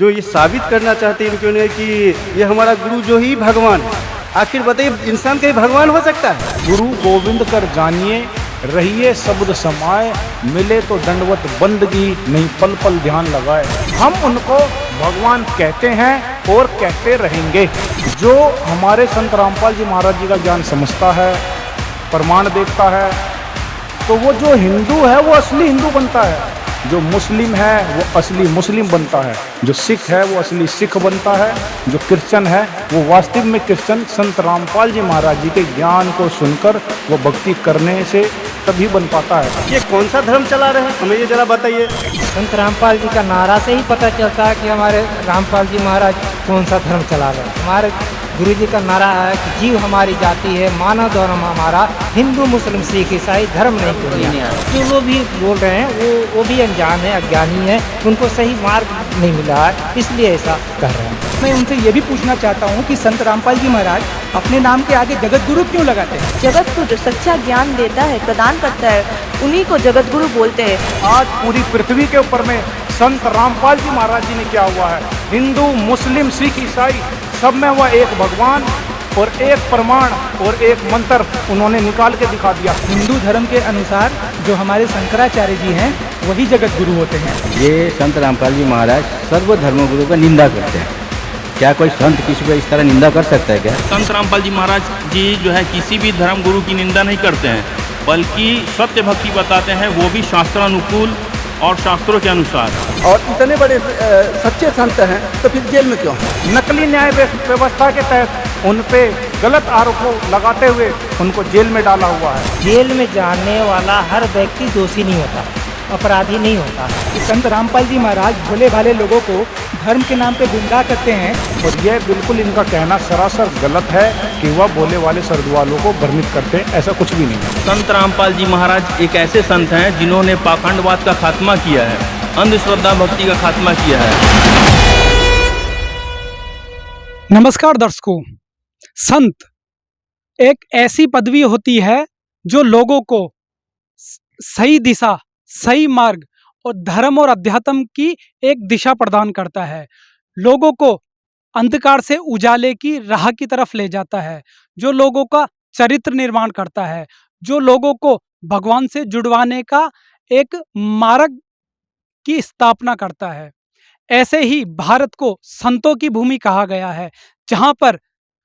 जो ये साबित करना चाहते हैं इनके कि ये हमारा गुरु जो ही भगवान है। आखिर बताइए, इंसान कहीं भगवान हो सकता है? गुरु गोविंद कर जानिए, रहिए शब्द समाए, मिले तो दंडवत बंदगी, नहीं पल पल ध्यान लगाए। हम उनको भगवान कहते हैं और कहते रहेंगे। जो हमारे संत रामपाल जी महाराज जी का ज्ञान समझता है, प्रमाण देखता है, तो वो जो हिंदू है वो असली हिंदू बनता है, जो मुस्लिम है वो असली मुस्लिम बनता है, जो सिख है वो असली सिख बनता है, जो क्रिश्चियन है वो वास्तव में क्रिश्चियन संत रामपाल जी महाराज जी के ज्ञान को सुनकर वो भक्ति करने से तभी बन पाता है। ये कौन सा धर्म चला रहे हैं, हमें ये जरा बताइए। संत रामपाल जी का नारा से ही पता चलता है कि हमारे रामपाल जी महाराज कौन सा धर्म चला रहे हैं। हमारे गुरु जी का नारा है कि जीव हमारी जाति है, मानव धर्म हमारा, हिंदू मुस्लिम सिख ईसाई धर्म नहीं दुनिया। जो लोग भी बोल रहे हैं वो भी अनजान है, अज्ञानी है, उनको सही मार्ग नहीं मिला है, इसलिए ऐसा कर रहे हैं। मैं उनसे ये भी पूछना चाहता हूँ कि संत रामपाल जी महाराज अपने नाम के आगे जगत गुरु क्यों लगाते हैं? जगत को जो सच्चा ज्ञान देता है, प्रदान करता है, उन्हीं को जगत गुरु बोलते हैं। आज पूरी पृथ्वी के ऊपर में संत रामपाल जी महाराज जी ने क्या हुआ है, हिंदू मुस्लिम सिख ईसाई सब में वह एक भगवान और एक प्रमाण और एक मंत्र उन्होंने निकाल के दिखा दिया। हिंदू धर्म के अनुसार जो हमारे शंकराचार्य जी हैं वही जगत गुरु होते हैं। ये संत रामपाल जी महाराज सर्व धर्म गुरु का निंदा करते हैं। क्या कोई संत किसी को इस तरह निंदा कर सकता है क्या? संत रामपाल जी महाराज जी जो है किसी भी धर्म गुरु की निंदा नहीं करते हैं, बल्कि सत्य भक्ति बताते हैं, वो भी शास्त्रानुकूल और शास्त्रों के अनुसार। और इतने बड़े सच्चे संत हैं तो फिर जेल में क्यों? नकली न्याय व्यवस्था के तहत उन पे गलत आरोपों लगाते हुए उनको जेल में डाला हुआ है। जेल में जाने वाला हर व्यक्ति दोषी नहीं होता, अपराधी नहीं होता। संत रामपाल जी महाराज भोले भाले लोगों को धर्म के नाम पे गुमराह करते हैं, और यह बिल्कुल इनका कहना सरासर गलत है कि वह भोले वाले श्रद्धालुओं को भ्रमित करते हैं, ऐसा कुछ भी नहीं। संत रामपाल जी महाराज एक ऐसे संत हैं जिन्होंने पाखंडवाद का खात्मा किया है, अंधश्रद्धा भक्ति का खात्मा किया है। नमस्कार दर्शकों, संत एक ऐसी पदवी होती है जो लोगों को सही दिशा, सही मार्ग और धर्म और अध्यात्म की एक दिशा प्रदान करता है। लोगों को अंधकार से उजाले की राह की तरफ ले जाता है, जो लोगों का चरित्र निर्माण करता है, जो लोगों को भगवान से जुड़वाने का एक मार्ग की स्थापना करता है। ऐसे ही भारत को संतों की भूमि कहा गया है, जहाँ पर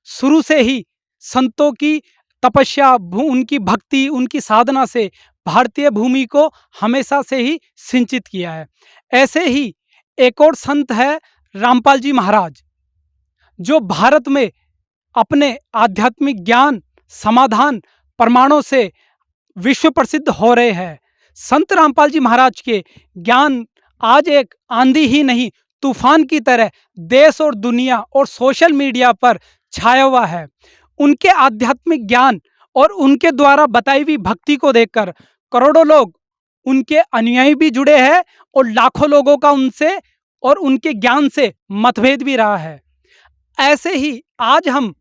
शुरू से ही संतों की तपस्या, उनकी भक्ति, उनकी साधना से भारतीय भूमि को हमेशा से ही सिंचित किया है। ऐसे ही एक और संत है रामपाल जी महाराज, जो भारत में अपने आध्यात्मिक ज्ञान, समाधान, प्रमाणों से विश्व प्रसिद्ध हो रहे हैं। संत रामपाल जी महाराज के ज्ञान आज एक आंधी ही नहीं, तूफान की तरह देश और दुनिया और सोशल मीडिया पर छाया हुआ है। उनके आध्यात्मिक ज्ञान और उनके द्वारा बताई हुई भक्ति को देखकर करोड़ों लोग उनके अनुयायी भी जुड़े हैं और लाखों लोगों का उनसे और उनके ज्ञान से मतभेद भी रहा है। ऐसे ही आज हम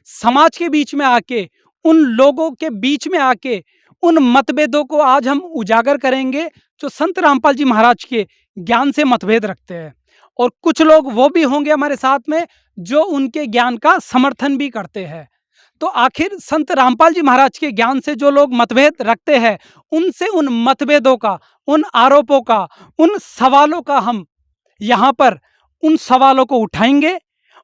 समाज के बीच में आके, उन लोगों के बीच में आके उन मतभेदों को आज हम उजागर करेंगे जो संत रामपाल जी महाराज के ज्ञान से मतभेद रखते हैं। और कुछ लोग वो भी होंगे हमारे साथ में जो उनके ज्ञान का समर्थन भी करते हैं। तो आखिर संत रामपाल जी महाराज के ज्ञान से जो लोग मतभेद रखते हैं, उनसे उन मतभेदों का, उन आरोपों का, उन सवालों का हम यहाँ पर उन सवालों को उठाएंगे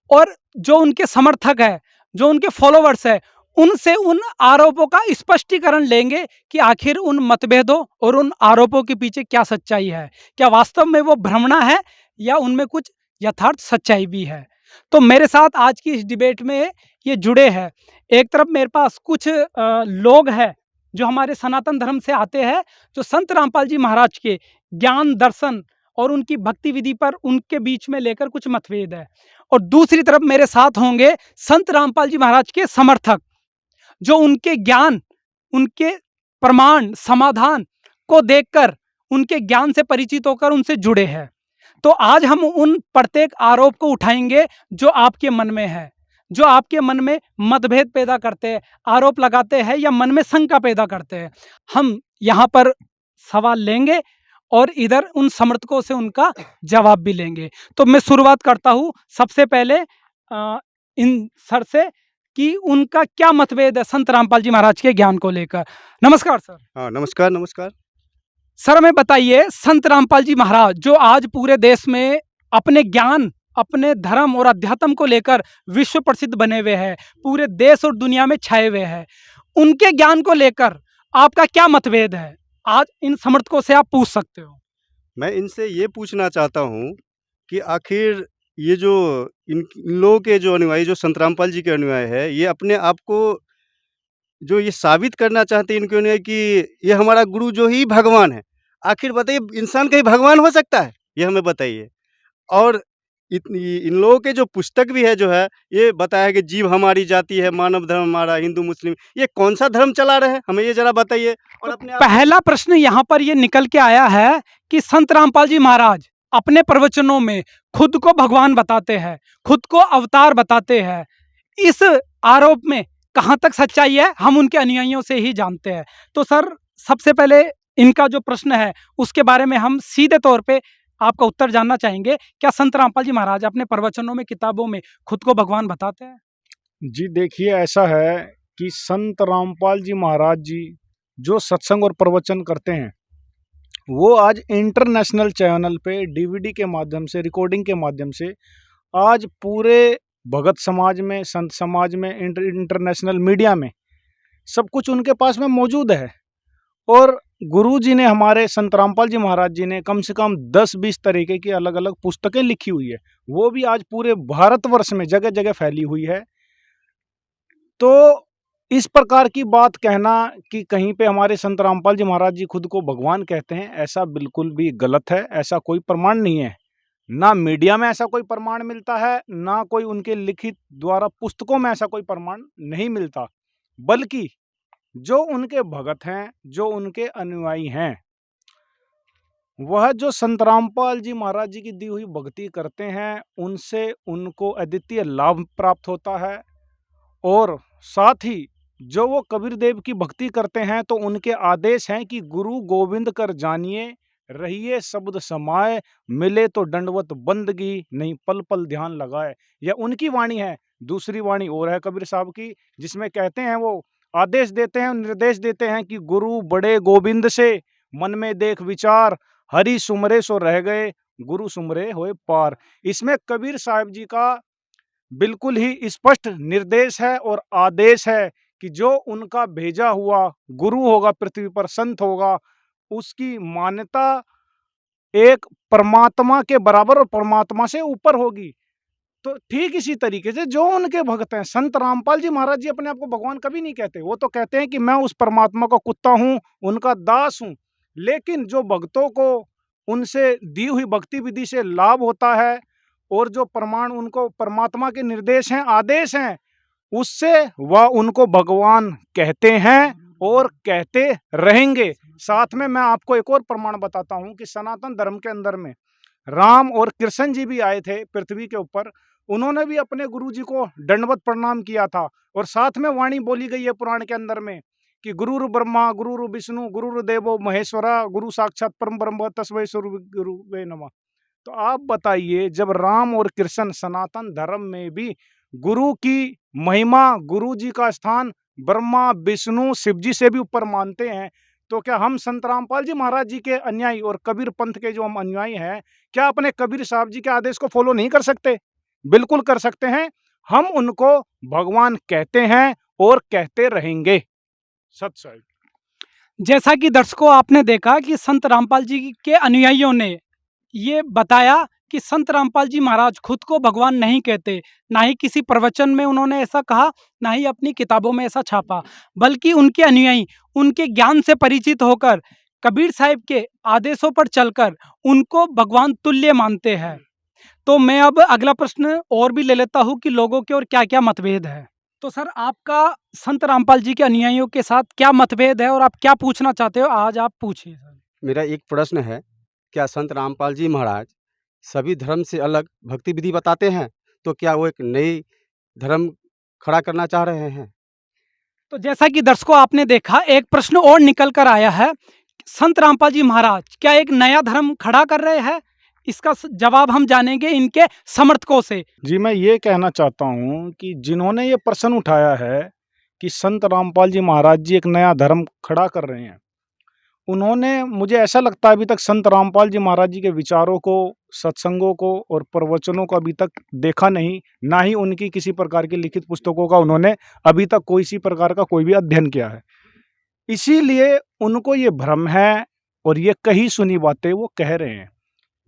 और जो उनके समर्थक है, जो उनके फॉलोवर्स है, उनसे उन आरोपों का स्पष्टीकरण लेंगे कि आखिर उन मतभेदों और उन आरोपों के पीछे क्या सच्चाई है, क्या वास्तव में वो भ्रमणा है या उनमें कुछ यथार्थ सच्चाई भी है। तो मेरे साथ आज की इस डिबेट में ये जुड़े हैं। एक तरफ मेरे पास कुछ लोग हैं जो हमारे सनातन धर्म से आते हैं, जो संत रामपाल जी महाराज के ज्ञान, दर्शन और उनकी भक्ति विधि पर उनके बीच में लेकर कुछ मतभेद है। और दूसरी तरफ मेरे साथ होंगे संत रामपाल जी महाराज के समर्थक, जो उनके ज्ञान, उनके प्रमाण, समाधान को देखकर, उनके ज्ञान से परिचित होकर उनसे जुड़े हैं। तो आज हम उन प्रत्येक आरोप को उठाएंगे जो आपके मन में है, जो आपके मन में मतभेद पैदा करते हैं, आरोप लगाते हैं या मन में शंका पैदा करते हैं। हम यहाँ पर सवाल लेंगे और इधर उन समर्थकों से उनका जवाब भी लेंगे। तो मैं शुरुआत करता हूँ सबसे पहले इन सर से कि उनका क्या मतभेद है संत रामपाल जी महाराज के ज्ञान को लेकर। नमस्कार सर। हाँ, नमस्कार नमस्कार। सर हमें बताइए, संत रामपाल जी महाराज जो आज पूरे देश में अपने ज्ञान, अपने धर्म और अध्यात्म को लेकर विश्व प्रसिद्ध बने हुए हैं, पूरे देश और दुनिया में छाए हुए हैं, उनके ज्ञान को लेकर आपका क्या मतभेद है? आज इन समर्थकों से आप पूछ सकते हो। मैं इनसे ये पूछना चाहता हूँ कि आखिर ये जो इन लोगों के जो अनुयायी, जो संत रामपाल जी के अनुयायी है, ये अपने आप को जो ये साबित करना चाहते हैं इनके अनुयायी कि ये हमारा गुरु जो ही भगवान है। आखिर बताइए, इंसान कहीं भगवान हो सकता है? ये हमें बताइए। और इन लोगों के जो पुस्तक भी है जो है, ये बताया कि जीव हमारी जाति है, मानव धर्म हमारा, हिंदू मुस्लिम, ये कौन सा धर्म चला रहे हैं? हमें ये जरा बताइए। और अपने आप पहला प्रश्न यहाँ पर ये निकल के आया है कि संत रामपाल जी महाराज अपने प्रवचनों में खुद को भगवान बताते हैं, खुद को अवतार बताते हैं। इस आरोप में कहाँ तक सच्चाई है, हम उनके अनुयायियों से ही जानते हैं। तो सर सबसे पहले इनका जो प्रश्न है उसके बारे में हम सीधे तौर पे आपका उत्तर जानना चाहेंगे। क्या संत रामपाल जी महाराज अपने प्रवचनों में, किताबों में खुद को भगवान बताते हैं? जी देखिए, ऐसा है कि संत रामपाल जी महाराज जी जो सत्संग और प्रवचन करते हैं, वो आज इंटरनेशनल चैनल पे डीवीडी के माध्यम से, रिकॉर्डिंग के माध्यम से आज पूरे भगत समाज में, संत समाज में, इंटरनेशनल मीडिया में सब कुछ उनके पास में मौजूद है। और गुरु जी ने, हमारे संत रामपाल जी महाराज जी ने कम से कम 10-20 तरीके की अलग अलग पुस्तकें लिखी हुई है, वो भी आज पूरे भारतवर्ष में जगह जगह फैली हुई है। तो इस प्रकार की बात कहना कि कहीं पे हमारे संत रामपाल जी महाराज जी खुद को भगवान कहते हैं, ऐसा बिल्कुल भी गलत है। ऐसा कोई प्रमाण नहीं है, ना मीडिया में ऐसा कोई प्रमाण मिलता है, ना कोई उनके लिखित द्वारा पुस्तकों में ऐसा कोई प्रमाण नहीं मिलता। बल्कि जो उनके भगत हैं, जो उनके अनुयायी हैं, वह जो संत रामपाल जी महाराज जी की दी हुई भक्ति करते हैं, उनसे उनको अद्वितीय लाभ प्राप्त होता है। और साथ ही जो वो कबीर देव की भक्ति करते हैं, तो उनके आदेश हैं कि गुरु गोविंद कर जानिए, रहिए शब्द समाए, मिले तो दंडवत बंदगी, नहीं पल पल ध्यान लगाए। यह उनकी वाणी है। दूसरी वाणी और है कबीर साहब की, जिसमें कहते हैं, वो आदेश देते हैं, निर्देश देते हैं कि गुरु बड़े गोविंद से मन में देख विचार, हरि सुमरे सो रह गए, गुरु सुमरे होए पार। इसमें कबीर साहब जी का बिल्कुल ही स्पष्ट निर्देश है और आदेश है कि जो उनका भेजा हुआ गुरु होगा, पृथ्वी पर संत होगा, उसकी मान्यता एक परमात्मा के बराबर और परमात्मा से ऊपर होगी। तो ठीक इसी तरीके से जो उनके भक्त हैं, संत रामपाल जी महाराज जी अपने आप को भगवान कभी नहीं कहते। वो तो कहते हैं कि मैं उस परमात्मा का कुत्ता हूँ, उनका दास हूँ। लेकिन जो भक्तों को उनसे दी हुई भक्ति विधि से लाभ होता है, और जो प्रमाण उनको परमात्मा के निर्देश हैं, आदेश हैं, उससे वह उनको भगवान कहते हैं और कहते रहेंगे। साथ में मैं आपको एक और प्रमाण बताता हूं कि सनातन धर्म के अंदर में राम और कृष्ण जी भी आए थे पृथ्वी के ऊपर। उन्होंने भी अपने गुरु जी को दंडवत प्रणाम किया था। और साथ में वाणी बोली गई है पुराण के अंदर में कि गुरुर ब्रह्मा, गुरुर विष्णु, गुरुर देवो महेश्वरा, गुरु साक्षात परम ब्रह्म तस्मै श्री गुरुवे नमः। तो आप बताइए, जब राम और कृष्ण सनातन धर्म में भी गुरु की महिमा, गुरु जी का स्थान ब्रह्मा, विष्णु, शिव जी से भी ऊपर मानते हैं, तो क्या हम संत रामपाल जी महाराज जी के अनुयायी और कबीर पंथ के जो हम अनुयायी हैं, क्या अपने कबीर साहब जी के आदेश को फॉलो नहीं कर सकते? बिल्कुल कर सकते हैं। हम उनको भगवान कहते हैं और कहते रहेंगे। सत साहिब। जैसा कि दर्शकों आपने देखा कि संत रामपाल जी के अनुयायियों ने ये बताया कि संत रामपाल जी महाराज खुद को भगवान नहीं कहते, ना ही किसी प्रवचन में उन्होंने ऐसा कहा, ना ही अपनी किताबों में ऐसा छापा, बल्कि उनके अनुयायी उनके ज्ञान से परिचित होकर कबीर साहिब के आदेशों पर चलकर उनको भगवान तुल्य मानते हैं। तो मैं अब अगला प्रश्न और भी ले लेता हूँ कि लोगों के और क्या क्या मतभेद है। तो सर आपका संत रामपाल जी के अनुयायियों के साथ क्या मतभेद है और आप क्या पूछना चाहते हो, आज आप पूछिए सर। मेरा एक प्रश्न है, क्या संत रामपाल जी महाराज सभी धर्म से अलग भक्ति विधि बताते हैं? तो क्या वो एक नई धर्म खड़ा करना चाह रहे हैं? तो जैसा कि दर्शकों आपने देखा, एक प्रश्न और निकल कर आया है। संत रामपाल जी महाराज क्या एक नया धर्म खड़ा कर रहे हैं? इसका जवाब हम जानेंगे इनके समर्थकों से। जी, मैं ये कहना चाहता हूँ कि जिन्होंने ये प्रश्न उठाया है कि संत रामपाल जी महाराज जी एक नया धर्म खड़ा कर रहे हैं, उन्होंने, मुझे ऐसा लगता है, अभी तक संत रामपाल जी महाराज जी के विचारों को, सत्संगों को और प्रवचनों को अभी तक देखा नहीं, ना ही उनकी किसी प्रकार की लिखित पुस्तकों का उन्होंने अभी तक कोई इसी प्रकार का कोई भी अध्ययन किया है। इसीलिए उनको ये भ्रम है और ये कही सुनी बातें वो कह रहे हैं।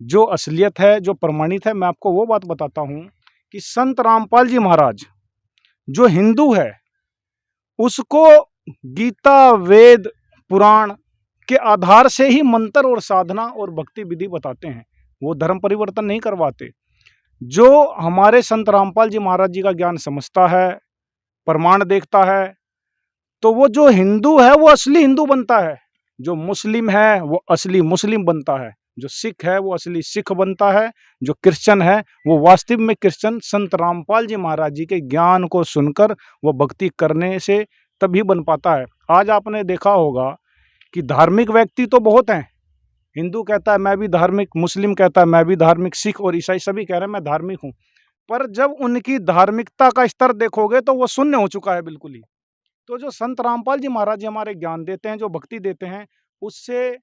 जो असलियत है, जो प्रमाणित है, मैं आपको वो बात बताता हूँ कि संत रामपाल जी महाराज जो हिंदू है, उसको गीता, वेद, पुराण के आधार से ही मंत्र और साधना और भक्ति विधि बताते हैं। वो धर्म परिवर्तन नहीं करवाते। जो हमारे संत रामपाल जी महाराज जी का ज्ञान समझता है, प्रमाण देखता है, तो वो जो हिंदू है वो असली हिंदू बनता है, जो मुस्लिम है वो असली मुस्लिम बनता है, जो सिख है वो असली सिख बनता है, जो क्रिश्चियन है वो वास्तव में क्रिश्चियन संत रामपाल जी महाराज जी के ज्ञान को सुनकर वो भक्ति करने से तभी बन पाता है। आज आपने देखा होगा कि धार्मिक व्यक्ति तो बहुत हैं। हिंदू कहता है मैं भी धार्मिक, मुस्लिम कहता है मैं भी धार्मिक, सिख और ईसाई सभी कह रहे हैं मैं धार्मिक हूँ। पर जब उनकी धार्मिकता का स्तर देखोगे तो वो शून्य हो चुका है बिल्कुल ही। तो जो संत रामपाल जी महाराज जी हमारे ज्ञान देते हैं, जो भक्ति देते हैं, उससे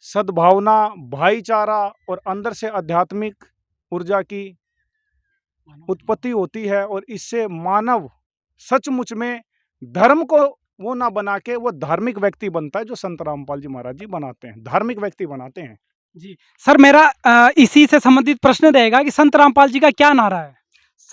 सद्भावना, भाईचारा और अंदर से आध्यात्मिक ऊर्जा की उत्पत्ति होती है और इससे मानव सचमुच में धर्म को वो ना बना के वो धार्मिक व्यक्ति बनता है, जो संत रामपाल जी महाराज जी बनाते हैं, धार्मिक व्यक्ति बनाते हैं। जी सर, मेरा इसी से संबंधित प्रश्न रहेगा कि संत रामपाल जी का क्या नारा है?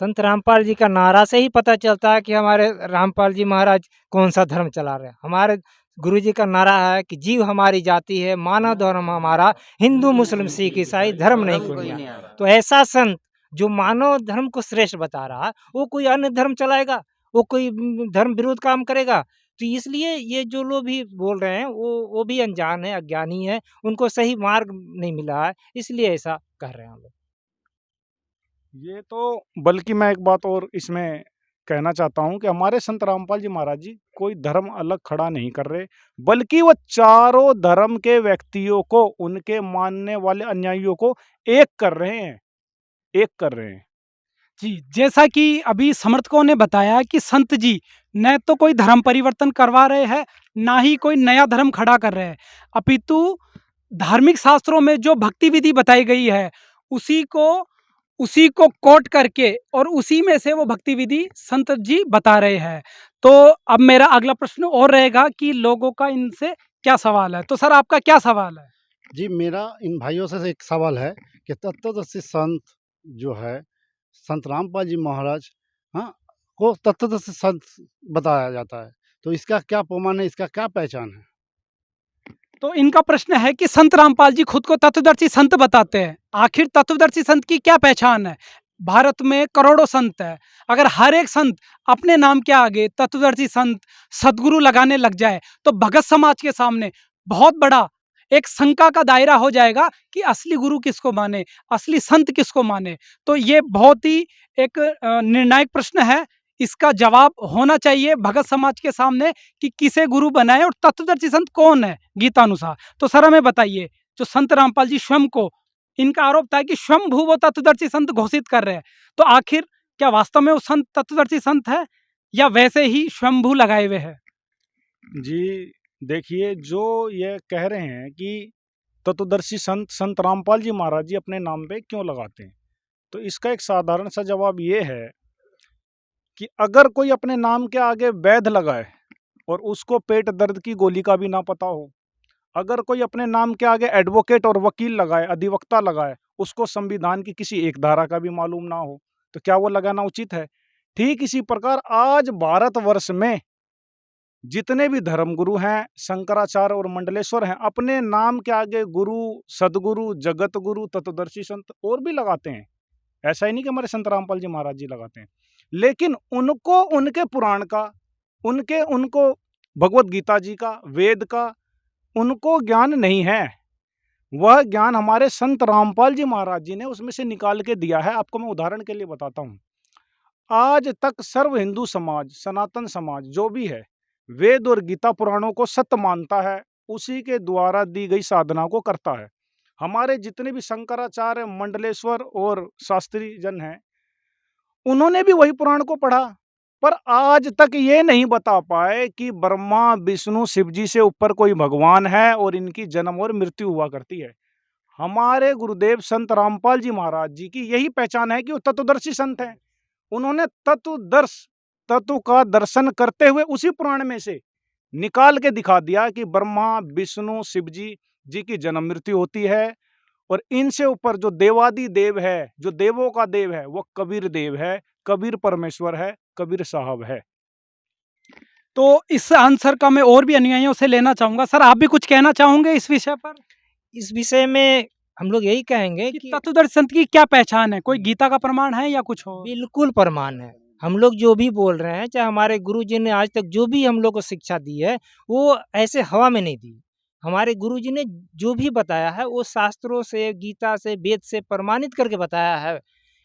संत रामपाल जी का नारा से ही पता चलता है कि हमारे रामपाल जी महाराज कौन सा धर्म चला रहे हैं। हमारे गुरु जी का नारा है कि जीव हमारी जाति है, मानव धर्म हमारा, हिंदू मुस्लिम सिख ईसाई धर्म नहीं कोई नहीं। तो ऐसा संत जो मानव धर्म को श्रेष्ठ बता रहा है, वो कोई अन्य धर्म चलाएगा, वो कोई धर्म विरोध काम करेगा? तो इसलिए ये जो लोग भी बोल रहे हैं वो भी अनजान है, अज्ञानी है, उनको सही मार्ग नहीं मिला है, इसलिए ऐसा कह रहे हैं हम लोग। ये तो, बल्कि मैं एक बात और इसमें कहना चाहता हूँ कि हमारे संत रामपाल जी महाराज जी कोई धर्म अलग खड़ा नहीं कर रहे, बल्कि वो चारों धर्म के व्यक्तियों को, उनके मानने वाले अनुयायियों को एक कर रहे हैं, एक कर रहे हैं। जी, जैसा कि अभी समर्थकों ने बताया कि संत जी न तो कोई धर्म परिवर्तन करवा रहे हैं, ना ही कोई नया धर्म खड़ा कर रहे हैं, अपितु धार्मिक शास्त्रों में जो भक्ति विधि बताई गई है उसी को कोट करके और उसी में से वो भक्ति विधि संत जी बता रहे हैं। तो अब मेरा अगला प्रश्न और रहेगा कि लोगों का इनसे क्या सवाल है? तो सर आपका क्या सवाल है? जी, मेरा इन भाइयों से एक सवाल है कि तत्वदर्शी संत जो है, संत रामपाल जी महाराज, हाँ, को तत्वदर्शी संत बताया जाता है, तो इसका क्या प्रमाण है, इसका क्या पहचान है? तो इनका प्रश्न है कि संत रामपाल जी खुद को तत्वदर्शी संत बताते हैं, आखिर तत्वदर्शी संत की क्या पहचान है? भारत में करोड़ों संत है, अगर हर एक संत अपने नाम के आगे तत्वदर्शी संत, सदगुरु लगाने लग जाए तो भगत समाज के सामने बहुत बड़ा एक शंका का दायरा हो जाएगा कि असली गुरु किसको माने, असली संत किसको माने। तो ये बहुत ही एक निर्णायक प्रश्न है, इसका जवाब होना चाहिए भगत समाज के सामने कि किसे गुरु बनाए और तत्वदर्शी संत कौन है गीतानुसार। तो सर हमें बताइए, जो संत रामपाल जी स्वयं को, इनका आरोप था कि स्वयंभू वो तत्वदर्शी संत घोषित कर रहे हैं, तो आखिर क्या वास्तव में वो संत तत्वदर्शी संत है या वैसे ही स्वयंभू लगाए हुए है? जी देखिए, जो ये कह रहे हैं कि तत्वदर्शी संत संत रामपाल जी महाराज जी अपने नाम पे क्यों लगाते हैं, तो इसका एक साधारण सा जवाब ये है कि अगर कोई अपने नाम के आगे वैद्य लगाए और उसको पेट दर्द की गोली का भी ना पता हो, अगर कोई अपने नाम के आगे एडवोकेट और वकील लगाए, अधिवक्ता लगाए, उसको संविधान की किसी एक धारा का भी मालूम ना हो, तो क्या वो लगाना उचित है? ठीक इसी प्रकार आज भारतवर्ष में जितने भी धर्मगुरु हैं, शंकराचार्य और मंडलेश्वर हैं, अपने नाम के आगे गुरु, सदगुरु, जगत गुरु, तत्वदर्शी संत और भी लगाते हैं। ऐसा ही नहीं कि हमारे संत रामपाल जी महाराज जी लगाते हैं, लेकिन उनको उनके पुराण का, उनको भगवत गीता जी का, वेद का उनको ज्ञान नहीं है। वह ज्ञान हमारे संत रामपाल जी महाराज जी ने उसमें से निकाल के दिया है। आपको मैं उदाहरण के लिए बताता हूँ। आज तक सर्व हिंदू समाज, सनातन समाज जो भी है, वेद और गीता पुराणों को सत्य मानता है, उसी के द्वारा दी गई साधना को करता है। हमारे जितने भी शंकराचार्य, मंडलेश्वर और शास्त्री जन हैं, उन्होंने भी वही पुराण को पढ़ा, पर आज तक ये नहीं बता पाए कि ब्रह्मा, विष्णु, शिव जी से ऊपर कोई भगवान है और इनकी जन्म और मृत्यु हुआ करती है। हमारे गुरुदेव संत रामपाल जी महाराज जी की यही पहचान है कि वो तत्वदर्शी संत हैं। उन्होंने तत्व का दर्शन करते हुए उसी पुराण में से निकाल के दिखा दिया कि ब्रह्मा, विष्णु, शिव जी की जन्म मृत्यु होती है और इनसे ऊपर जो देवादि देव है, जो देवों का देव है, वो कबीर देव है, कबीर परमेश्वर है, कबीर साहब है। तो इस आंसर का मैं और भी अनुयायियों से लेना चाहूंगा। सर, आप भी कुछ कहना चाहोगे इस विषय पर? इस विषय में हम लोग यही कहेंगे कि कि तत्वदर्शी संत की क्या पहचान है? कोई गीता का प्रमाण है या कुछ और? बिल्कुल प्रमाण है। हम लोग जो भी बोल रहे हैं, चाहे हमारे गुरुजी ने आज तक जो भी हम लोग को शिक्षा दी है, वो ऐसे हवा में नहीं दी। हमारे गुरुजी ने जो भी बताया है, वो शास्त्रों से, गीता से, वेद से प्रमाणित करके बताया है।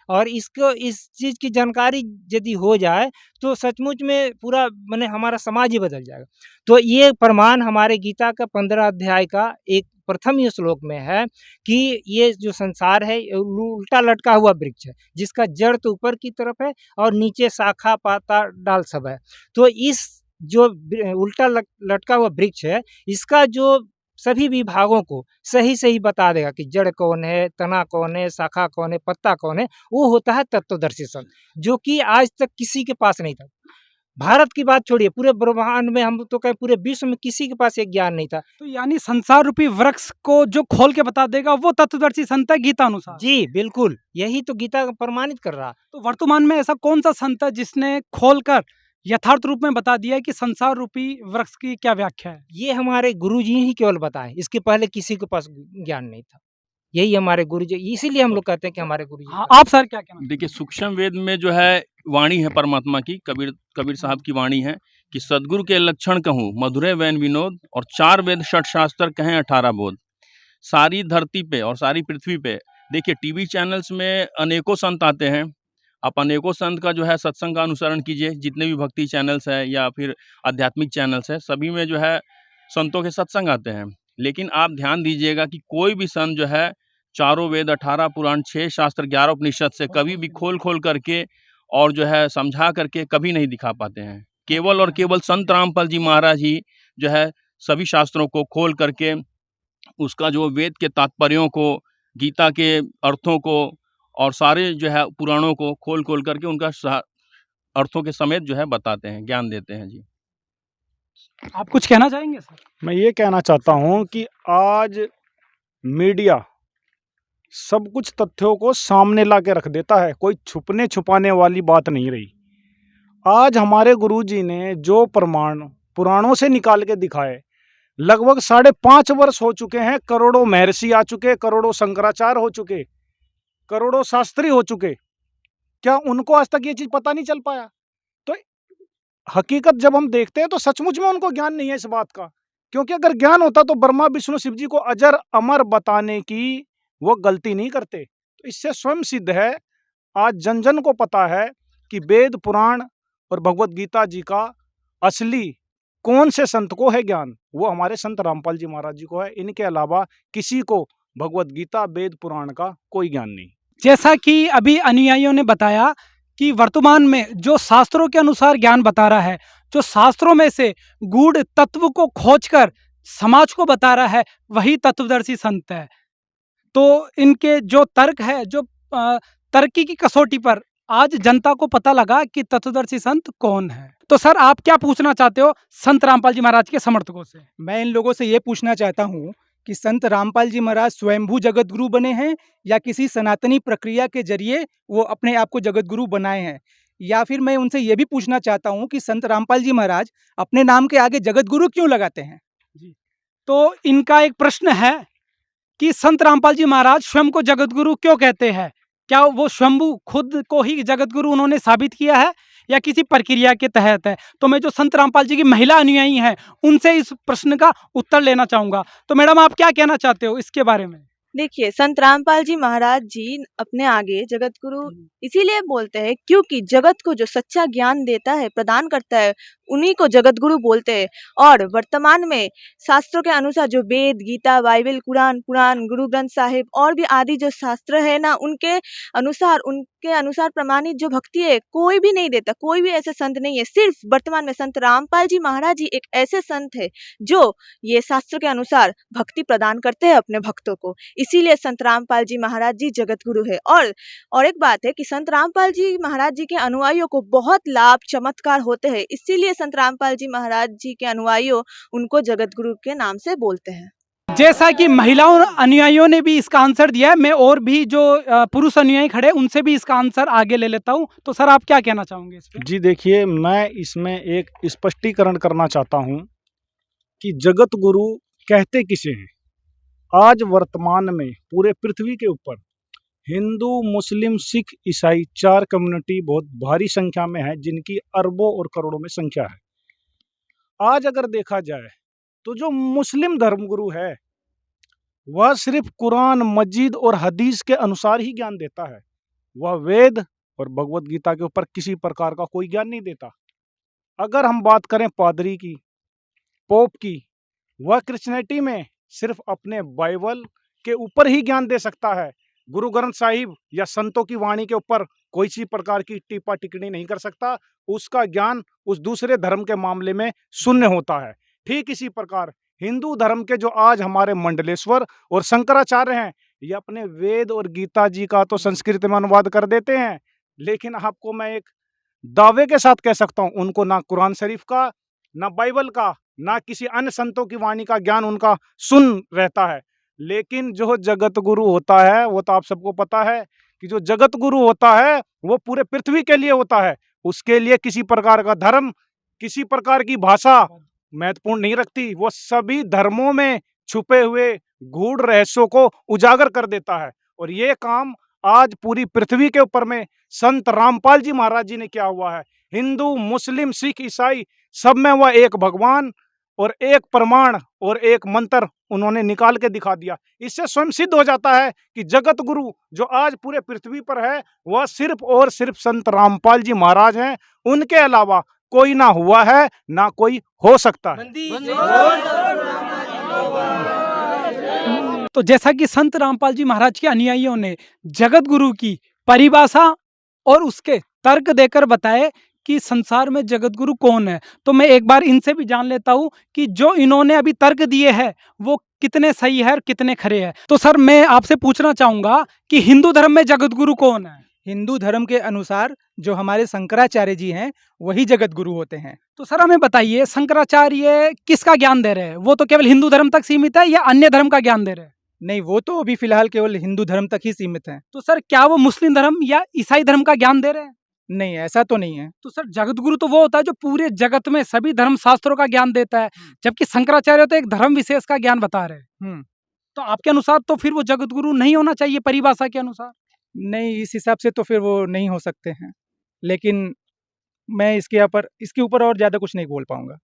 और इसको, इस चीज़ की जानकारी यदि हो जाए, तो सचमुच में पूरा माने हमारा समाज ही बदल जाएगा। तो ये प्रमाण हमारे गीता का 15 अध्याय का एक प्रथम ही श्लोक में है कि ये जो संसार है, उल्टा लटका हुआ वृक्ष है, जिसका जड़ तो ऊपर की तरफ है और नीचे शाखा, पाता, डाल सब है। तो इस जो उल्टा लटका हुआ वृक्ष है, इसका जो सभी विभागों को सही बता देगा कि जड़ कौन है, तना कौन है, शाखा कौन है, पत्ता कौन है, वो होता है तत्वदर्शी संत, जो कि आज तक किसी के पास नहीं था। भारत की बात छोड़िए, पूरे ब्रह्मांड में, हम तो कहें पूरे विश्व में किसी के पास एक ज्ञान नहीं था। तो यानी संसार रूपी वृक्ष को जो खोल के बता देगा, वो तत्वदर्शी संत है गीता अनुसार? जी बिल्कुल, यही तो गीता प्रमाणित कर रहा। तो वर्तमान में ऐसा कौन सा संत है जिसने खोलकर यथार्थ रूप में बता दिया है कि संसार रूपी वृक्ष की क्या व्याख्या है? ये हमारे गुरुजी ही केवल बताएं, इसके पहले किसी के पास ज्ञान नहीं था। यही हमारे गुरुजी, इसीलिए हम लोग कहते हैं कि हमारे गुरुजी। हाँ, आप सर क्या कहना? देखिए, सूक्ष्म वेद में जो है वाणी है परमात्मा की, कबीर साहब की वाणी है कि सदगुरु के लक्षण कहूँ, मधुरे वैन विनोद, और 4 वेद 6 शास्त्र कहें 18 बोध। सारी धरती पे और सारी पृथ्वी पे देखिए, टीवी चैनल्स में अनेकों संत आते हैं। आप अनेकों संत का जो है सत्संग का अनुसरण कीजिए, जितने भी भक्ति चैनल्स है या फिर आध्यात्मिक चैनल्स है, सभी में जो है संतों के सत्संग आते हैं। लेकिन आप ध्यान दीजिएगा कि कोई भी संत जो है 4 वेद, 18 पुराण, 6 शास्त्र, 11 उपनिषद से कभी भी खोल करके और जो है समझा करके कभी नहीं दिखा पाते हैं। केवल और केवल संत रामपाल जी महाराज ही जो है सभी शास्त्रों को खोल करके, उसका जो वेद के तात्पर्यों को, गीता के अर्थों को और सारे जो है पुराणों को खोल करके उनका अर्थों के समेत जो है बताते हैं, ज्ञान देते हैं। जी, आप कुछ कहना चाहेंगे सर? मैं ये कहना चाहता हूँ कि आज मीडिया सब कुछ तथ्यों को सामने ला के रख देता है, कोई छुपने छुपाने वाली बात नहीं रही। आज हमारे गुरुजी ने जो प्रमाण पुराणों से निकाल के दिखाए, लगभग 5.5 वर्ष हो चुके हैं, करोड़ों महर्षि आ चुके, करोड़ों शंकराचार्य हो चुके, करोड़ों शास्त्री हो चुके, क्या उनको आज तक ये चीज पता नहीं चल पाया? तो हकीकत जब हम देखते हैं तो सचमुच में उनको ज्ञान नहीं है इस बात का, क्योंकि अगर ज्ञान होता तो ब्रह्मा, विष्णु, शिव जी को अजर अमर बताने की वो गलती नहीं करते। तो इससे स्वयं सिद्ध है, आज जन जन को पता है कि वेद, पुराण और भगवत गीता जी का असली कौन से संत को है ज्ञान, वो हमारे संत रामपाल जी महाराज जी को है। इनके अलावा किसी को भगवत गीता, वेद, पुराण का कोई ज्ञान नहीं। जैसा कि अभी अनुयायियों ने बताया कि वर्तमान में जो शास्त्रों के अनुसार ज्ञान बता रहा है, जो शास्त्रों में से गूढ़ तत्व को खोजकर समाज को बता रहा है, वही तत्वदर्शी संत है। तो इनके जो तर्क है, जो तर्की की कसौटी पर आज जनता को पता लगा कि तत्वदर्शी संत कौन है। तो सर, आप क्या पूछना चाहते हो संत रामपाल जी महाराज के समर्थकों से? मैं इन लोगों से ये पूछना चाहता हूँ कि संत रामपाल जी महाराज स्वयंभू जगत गुरु बने हैं या किसी सनातनी प्रक्रिया के जरिए वो अपने आप को जगत गुरु बनाए हैं, या फिर मैं उनसे ये भी पूछना चाहता हूँ कि संत रामपाल जी महाराज अपने नाम के आगे जगत गुरु क्यों लगाते हैं? जी, तो इनका एक प्रश्न है कि संत रामपाल जी महाराज स्वयं को जगत गुरु क्यों कहते हैं? क्या वो स्वयंभू खुद को ही जगत गुरु उन्होंने साबित किया है या किसी प्रक्रिया के तहत है? तो मैं जो संत रामपाल जी की महिला अनुयायी हैं, उनसे इस प्रश्न का उत्तर लेना चाहूंगा। तो मैडम, आप क्या कहना चाहते हो इसके बारे में? देखिए, संत रामपाल जी महाराज जी अपने आगे जगत गुरु इसीलिए बोलते हैं क्योंकि जगत को जो सच्चा ज्ञान देता है, प्रदान करता है, उन्हीं को जगत गुरु बोलते हैं। और वर्तमान में शास्त्रों के अनुसार जो वेद, गीता, बाइबल, कुरान, पुराण, गुरु ग्रंथ साहिब और भी आदि जो शास्त्र है ना, उनके अनुसार प्रमाणित जो भक्ति है कोई भी नहीं देता, कोई भी ऐसे संत नहीं है। सिर्फ वर्तमान में संत रामपाल जी महाराज जी एक ऐसे संत है जो ये शास्त्र के अनुसार भक्ति प्रदान करते हैं अपने भक्तों को। इसीलिए संत रामपाल जी महाराज जी जगत गुरु है। और एक बात है कि संत रामपाल जी महाराज जी के अनुयायियों को बहुत लाभ चमत्कार होते हैं, इसीलिए संत रामपाल जी महाराज जी के अनुयायियों उनको जगत गुरु के नाम से बोलते हैं। जैसा कि महिलाओं अनुयायियों ने भी इसका आंसर दिया है, मैं और भी जो पुरुष अनुयायी खड़े उनसे भी इसका आंसर आगे ले लेता हूं। तो सर आप क्या कहना चाहोगे इस पे? जी देखिए, मैं इसमें एक स्पष्टीकरण करना चाहता हूं कि जगत गुरु कहते किसे हैं। आज वर्तमान में पूरे पृथ्वी के ऊपर हिंदू, मुस्लिम, सिख, ईसाई 4 कम्युनिटी बहुत भारी संख्या में है, जिनकी अरबों और करोड़ों में संख्या है। आज अगर देखा जाए तो जो मुस्लिम धर्मगुरु है वह सिर्फ कुरान, मस्जिद और हदीस के अनुसार ही ज्ञान देता है। वह वेद और भगवत गीता के ऊपर किसी प्रकार का कोई ज्ञान नहीं देता। अगर हम बात करें पादरी की, पोप की, वह क्रिश्चियनिटी में सिर्फ अपने बाइबल के ऊपर ही ज्ञान दे सकता है। गुरु ग्रंथ साहिब या संतों की वाणी के ऊपर कोई सी प्रकार की टीपा टिप्पणी नहीं कर सकता। उसका ज्ञान उस दूसरे धर्म के मामले में शून्य होता है। ठीक इसी प्रकार हिंदू धर्म के जो आज हमारे मंडलेश्वर और शंकराचार्य हैं, ये अपने वेद और गीता जी का तो संस्कृत में अनुवाद कर देते हैं, लेकिन आपको मैं एक दावे के साथ कह सकता हूं, उनको ना कुरान शरीफ का, ना बाइबल का, ना किसी अन्य संतों की वाणी का ज्ञान उनका सुन रहता है। लेकिन जो जगत गुरु होता है, वो तो आप सबको पता है कि जो जगत गुरु होता है वो पूरे पृथ्वी के लिए होता है। उसके लिए किसी प्रकार का धर्म, किसी प्रकार की भाषा महत्वपूर्ण नहीं रखती। वो सभी धर्मों में छुपे हुए गूढ़ रहस्यों को उजागर कर देता है। और ये काम आज पूरी पृथ्वी के ऊपर में संत रामपाल जी महाराज जी ने किया हुआ है। हिंदू, मुस्लिम, सिख, ईसाई सब में वह एक भगवान और एक प्रमाण और एक मंत्र उन्होंने निकाल के दिखा दिया। इससे स्वयं सिद्ध हो जाता है कि जगत गुरु जो आज पूरे पृथ्वी पर है वह सिर्फ और सिर्फ संत रामपाल जी महाराज हैं। उनके अलावा कोई ना हुआ है, ना कोई हो सकता है। तो जैसा कि संत रामपाल जी महाराज के अनुयायियों ने जगत गुरु की परिभाषा और उसके तर्क देकर बताए कि संसार में जगत गुरु कौन है, तो मैं एक बार इनसे भी जान लेता हूं कि जो इन्होंने अभी तर्क दिए हैं वो कितने सही है और कितने खरे हैं। तो सर मैं आपसे पूछना चाहूंगा कि हिंदू धर्म में जगत गुरु कौन है? हिंदू धर्म के अनुसार जो हमारे शंकराचार्य जी हैं वही जगत गुरु होते हैं। तो सर हमें बताइए, शंकराचार्य किसका ज्ञान दे रहे हैं? वो तो केवल हिंदू धर्म तक सीमित है या अन्य धर्म का ज्ञान दे रहे हैं? नहीं, वो तो अभी फिलहाल केवल हिंदू धर्म तक ही सीमित हैं। तो सर क्या वो मुस्लिम धर्म या ईसाई धर्म का ज्ञान दे रहे हैं? नहीं, ऐसा तो नहीं है। तो सर जगत गुरु तो वो होता है जो पूरे जगत में सभी धर्म शास्त्रों का ज्ञान देता है, जबकि शंकराचार्य तो एक धर्म विशेष का ज्ञान बता रहे हैं। तो आपके अनुसार तो फिर वो जगत गुरु नहीं होना चाहिए परिभाषा के अनुसार? नहीं, इस हिसाब से तो फिर वो नहीं हो सकते हैं, लेकिन मैं इसके ऊपर और ज़्यादा कुछ नहीं बोल पाऊंगा।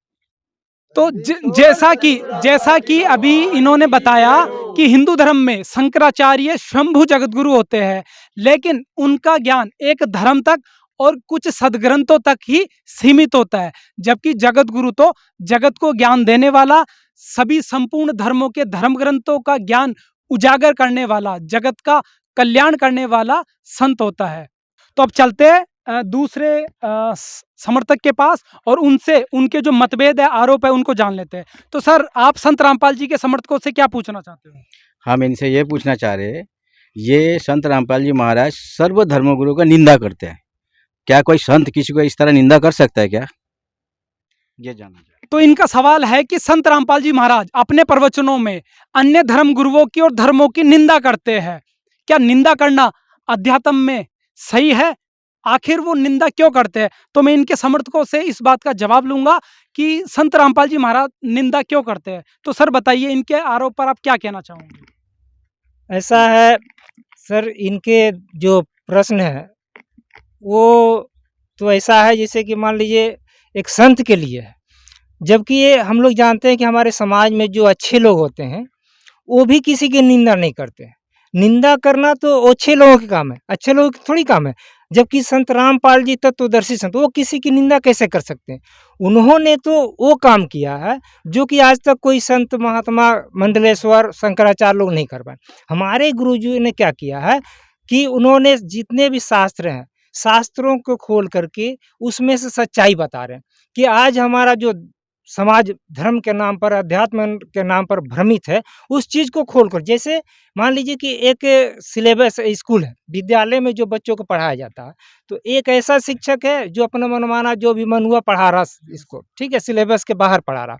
तो जैसा कि अभी इन्होंने बताया कि हिंदू धर्म में शंकराचार्य स्वयंभू जगत गुरु होते हैं, लेकिन उनका ज्ञान एक धर्म तक और कुछ सदग्रंथों तक ही सीमित होता है, जबकि जगत गुरु तो जगत को ज्ञान देने वाला, सभी संपूर्ण धर्मों के धर्म ग्रंथों का ज्ञान उजागर करने वाला, जगत का कल्याण करने वाला संत होता है। तो अब चलते हैं दूसरे समर्थक के पास और उनसे उनके जो मतभेद है, आरोप है, उनको जान लेते हैं। तो सर आप संत रामपाल जी के समर्थकों से क्या पूछना चाहते हो? हम इनसे ये पूछना चाह रहे हैं, ये संत रामपाल जी महाराज सर्व धर्मगुरु का निंदा करते हैं। क्या कोई संत किसी को इस तरह निंदा कर सकता है क्या? ये जानना चाहिए। तो इनका सवाल है कि संत रामपाल जी महाराज अपने प्रवचनों में अन्य धर्म गुरुओं की और धर्मों की निंदा करते हैं। क्या निंदा करना अध्यात्म में सही है? आखिर वो निंदा क्यों करते हैं? तो मैं इनके समर्थकों से इस बात का जवाब लूंगा कि संत रामपाल जी महाराज निंदा क्यों करते हैं। तो सर बताइए, इनके आरोप पर आप क्या कहना चाहोगे? ऐसा है सर, इनके जो प्रश्न है वो तो ऐसा है जैसे कि मान लीजिए एक संत के लिए है, जबकि ये हम लोग जानते हैं कि हमारे समाज में जो अच्छे लोग होते हैं वो भी किसी की निंदा नहीं करते हैं। निंदा करना तो अच्छे लोगों के काम है, अच्छे लोगों के थोड़ी काम है। जबकि संत रामपाल जी तत्वदर्शी संत, वो किसी की निंदा कैसे कर सकते हैं? उन्होंने तो वो काम किया है जो कि आज तक कोई संत महात्मा मंडलेश्वर शंकराचार्य लोग नहीं कर पाए। हमारे गुरुजी ने क्या किया है कि उन्होंने जितने भी शास्त्र हैं, शास्त्रों को खोल करके उसमें से सच्चाई बता रहे हैं कि आज हमारा जो समाज धर्म के नाम पर, अध्यात्म के नाम पर भ्रमित है, उस चीज़ को खोल कर, जैसे मान लीजिए कि एक सिलेबस स्कूल है, विद्यालय में जो बच्चों को पढ़ाया जाता है, तो एक ऐसा शिक्षक है जो अपना मनमाना जो भी मन हुआ पढ़ा रहा इसको, ठीक है, सिलेबस के बाहर पढ़ा रहा,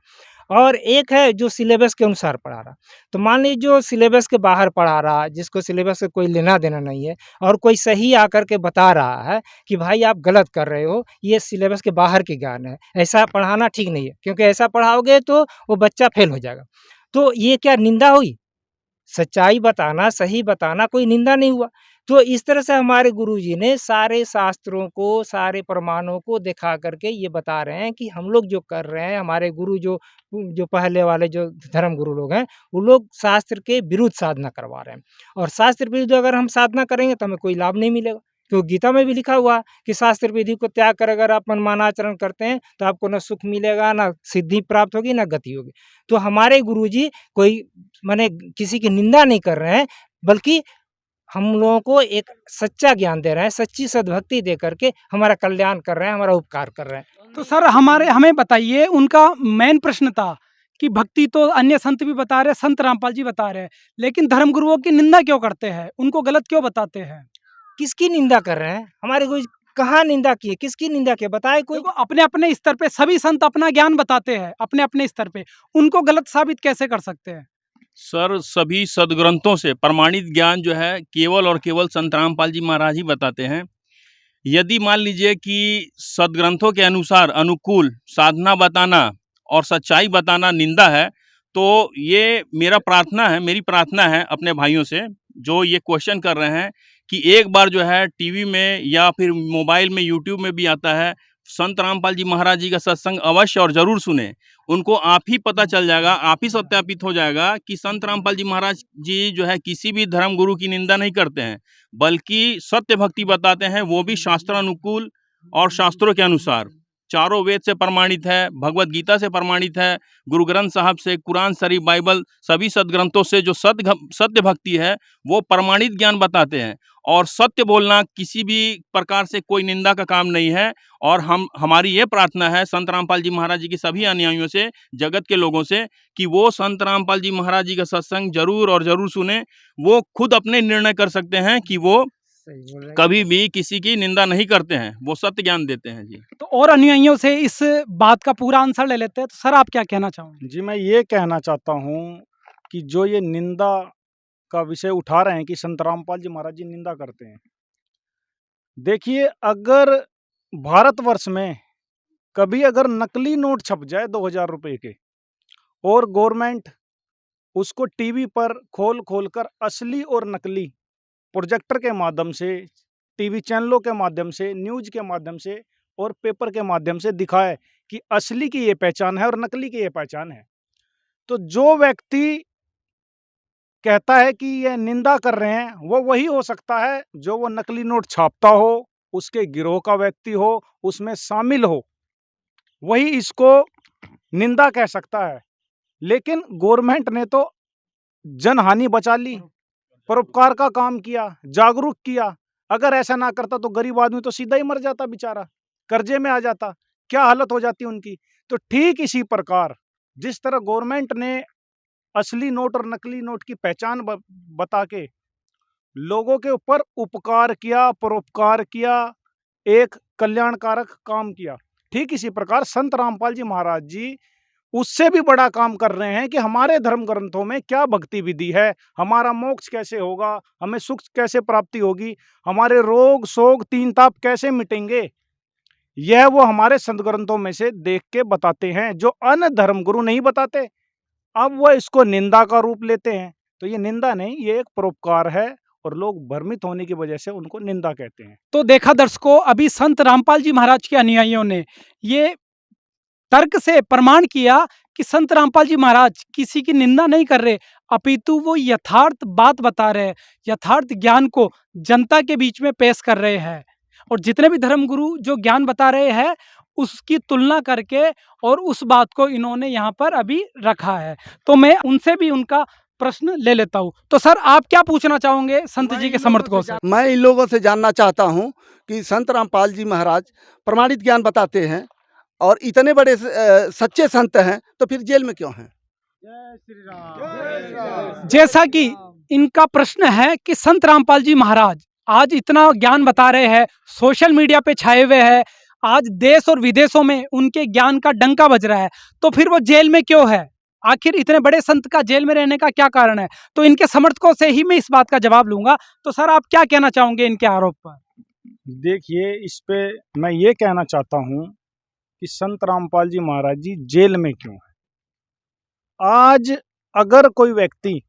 और एक है जो सिलेबस के अनुसार पढ़ा रहा। तो मान लीजिए जो सिलेबस के बाहर पढ़ा रहा, जिसको सिलेबस से कोई लेना-देना नहीं है, और कोई सही आकर के बता रहा है कि भाई आप गलत कर रहे हो, ये सिलेबस के बाहर के ज्ञान है, ऐसा पढ़ाना ठीक नहीं है, क्योंकि ऐसा पढ़ाओगे तो वो बच्चा फेल हो जाएगा। तो ये क्या निंदा हुई? सच्चाई बताना, सही बताना कोई निंदा नहीं हुआ। तो इस तरह से हमारे गुरुजी ने सारे शास्त्रों को, सारे प्रमाणों को दिखा कर के ये बता रहे हैं कि हम लोग जो कर रहे हैं, हमारे गुरु जो पहले वाले जो धर्म गुरु लोग हैं, वो लोग शास्त्र के विरुद्ध साधना करवा रहे हैं। और शास्त्र विरुद्ध अगर हम साधना करेंगे तो हमें कोई लाभ नहीं मिलेगा। तो गीता में भी लिखा हुआ है कि शास्त्र विधि को त्याग कर अगर आप मनमाना आचरण करते हैं, तो आपको ना सुख मिलेगा, ना सिद्धि प्राप्त होगी, ना गति होगी। तो हमारे गुरुजी कोई माने किसी की निंदा नहीं कर रहे हैं, बल्कि हम लोगों को एक सच्चा ज्ञान दे रहे हैं, सच्ची सद्भक्ति दे करके हमारा कल्याण कर रहे हैं, हमारा उपकार कर रहे हैं। तो सर हमें बताइए, उनका मेन प्रश्न था कि भक्ति तो अन्य संत भी बता रहे हैं, संत रामपाल जी बता रहे हैं, लेकिन धर्मगुरुओं की निंदा क्यों करते हैं? उनको गलत क्यों बताते हैं? किसकी निंदा कर रहे हैं? हमारे गुरुजी कहाँ निंदा की है? किसकी निंदा की है? बताए कोई? देखो, अपने-अपने स्तर पे सभी संत अपना ज्ञान बताते हैं, अपने-अपने स्तर पे। उनको गलत साबित कैसे कर सकते हैं? सर, सभी सदग्रंथों से प्रमाणित ज्ञान जो है केवल और केवल संत रामपाल जी महाराज ही बताते हैं। यदि मान लीजिए कि सदग्रंथों के अनुसार अनुकूल साधना बताना और सच्चाई बताना निंदा है, तो ये मेरी प्रार्थना है अपने भाइयों से जो ये क्वेश्चन कर रहे हैं कि एक बार जो है टीवी में या फिर मोबाइल में, यूट्यूब में भी आता है, संत रामपाल जी महाराज जी का सत्संग अवश्य और ज़रूर सुनें। उनको आप ही पता चल जाएगा, आप ही सत्यापित हो जाएगा कि संत रामपाल जी महाराज जी जो है किसी भी धर्म गुरु की निंदा नहीं करते हैं, बल्कि सत्य भक्ति बताते हैं, वो भी शास्त्रानुकूल और शास्त्रों के अनुसार। चारों वेद से प्रमाणित है, भगवत गीता से प्रमाणित है, गुरु ग्रंथ साहब से, कुरान शरीफ, बाइबल, सभी सदग्रंथों से जो सत्य भक्ति है वो प्रमाणित ज्ञान बताते हैं। और सत्य बोलना किसी भी प्रकार से कोई निंदा का काम नहीं है। और हमारी ये प्रार्थना है संत रामपाल जी महाराज जी की सभी अनुयायियों से, जगत के लोगों से, कि वो संत रामपाल जी महाराज जी का सत्संग जरूर और जरूर सुने। वो खुद अपने निर्णय कर सकते हैं कि वो कभी भी किसी की निंदा नहीं करते हैं, वो सत्य ज्ञान देते हैं जी। तो और अनुयायियों से इस बात का पूरा आंसर ले लेते हैं। तो सर आप क्या कहना चाहोगे? जी, मैं ये कहना चाहता हूँ कि जो ये निंदा का विषय उठा रहे हैं कि संत रामपाल जी महाराज जी निंदा करते हैं। देखिए, अगर भारतवर्ष में कभी अगर नकली नोट छप जाए 2000 रुपए के और गवर्नमेंट उसको टीवी पर खोल कर असली और नकली प्रोजेक्टर के माध्यम से, टीवी चैनलों के माध्यम से, न्यूज़ के माध्यम से और पेपर के माध्यम से दिखाए कि असली की ये पहचान है और नकली की ये पहचान है, तो जो व्यक्ति कहता है कि ये निंदा कर रहे हैं, वो वही हो सकता है जो वो नकली नोट छापता हो, उसके गिरोह का व्यक्ति हो, उसमें शामिल हो, वही इसको निंदा कह सकता है। लेकिन गवर्नमेंट ने तो जनहानि बचा ली, परोपकार का काम किया, जागरूक किया। अगर ऐसा ना करता तो गरीब आदमी तो सीधा ही मर जाता बेचारा, कर्जे में आ जाता, क्या हालत हो जाती उनकी। तो ठीक इसी प्रकार जिस तरह गवर्नमेंट ने असली नोट और नकली नोट की पहचान बता के लोगों के ऊपर उपकार किया, परोपकार किया, एक कल्याणकारक काम किया, ठीक इसी प्रकार संत रामपाल जी महाराज जी उससे भी बड़ा काम कर रहे हैं कि हमारे धर्म ग्रंथों में क्या भक्ति विधि है, हमारा मोक्ष कैसे होगा, हमें सुख कैसे प्राप्ति होगी, हमारे रोग शोक तीन ताप कैसे मिटेंगे, यह वो हमारे संत ग्रंथों में से देख के बताते हैं, जो अन्य धर्म गुरु नहीं बताते। अब वह इसको निंदा का रूप लेते हैं। तो ये निंदा नहीं, ये एक परोपकार है और लोग भ्रमित होने की वजह से उनको निंदा कहते हैं। तो देखा दर्शकों, अभी संत रामपाल जी महाराज के अनुयायियों ने ये तर्क से प्रमाण किया कि संत रामपाल जी महाराज किसी की निंदा नहीं कर रहे, अपितु वो यथार्थ बात बता रहे हैं, यथार्थ ज्ञान को जनता के बीच में पेश कर रहे हैं। और जितने भी धर्मगुरु जो ज्ञान बता रहे हैं उसकी तुलना करके और उस बात को इन्होंने यहाँ पर अभी रखा है। तो मैं उनसे भी उनका प्रश्न ले लेता हूँ। तो सर आप क्या पूछना चाहोगे संत जी के समर्थकों से? मैं इन लोगों से जानना चाहता हूँ कि संत रामपाल जी महाराज प्रमाणित ज्ञान बताते हैं और इतने बड़े सच्चे संत हैं, तो फिर जेल में क्यों हैं? जैसा कि इनका प्रश्न है कि संत रामपाल जी महाराज आज इतना ज्ञान बता रहे हैं, सोशल मीडिया पे छाए हुए हैं, आज देश और विदेशों में उनके ज्ञान का डंका बज रहा है, तो फिर वो जेल में क्यों है? आखिर इतने बड़े संत का जेल में रहने का क्या कारण है? तो इनके समर्थकों से ही मैं इस बात का जवाब लूंगा। तो सर आप क्या कहना चाहोगे इनके आरोप पर? देखिए, इस पे मैं ये कहना चाहता हूँ कि संत रामपाल जी महाराज जी जेल में क्यों हैं। आज अगर कोई व्यक्ति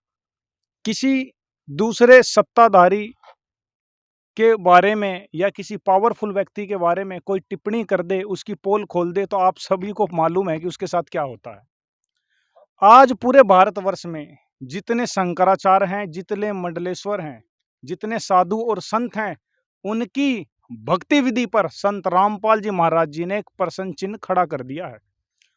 किसी दूसरे सत्ताधारी के बारे में या किसी पावरफुल व्यक्ति के बारे में कोई टिप्पणी कर दे, उसकी पोल खोल दे, तो आप सभी को मालूम है कि उसके साथ क्या होता है। आज पूरे भारतवर्ष में जितने शंकराचार्य हैं, जितने मंडलेश्वर हैं, जितने साधु और संत हैं, उनकी भक्ति विधि पर संत रामपाल जी महाराज जी ने एक प्रश्न चिन्ह खड़ा कर दिया है।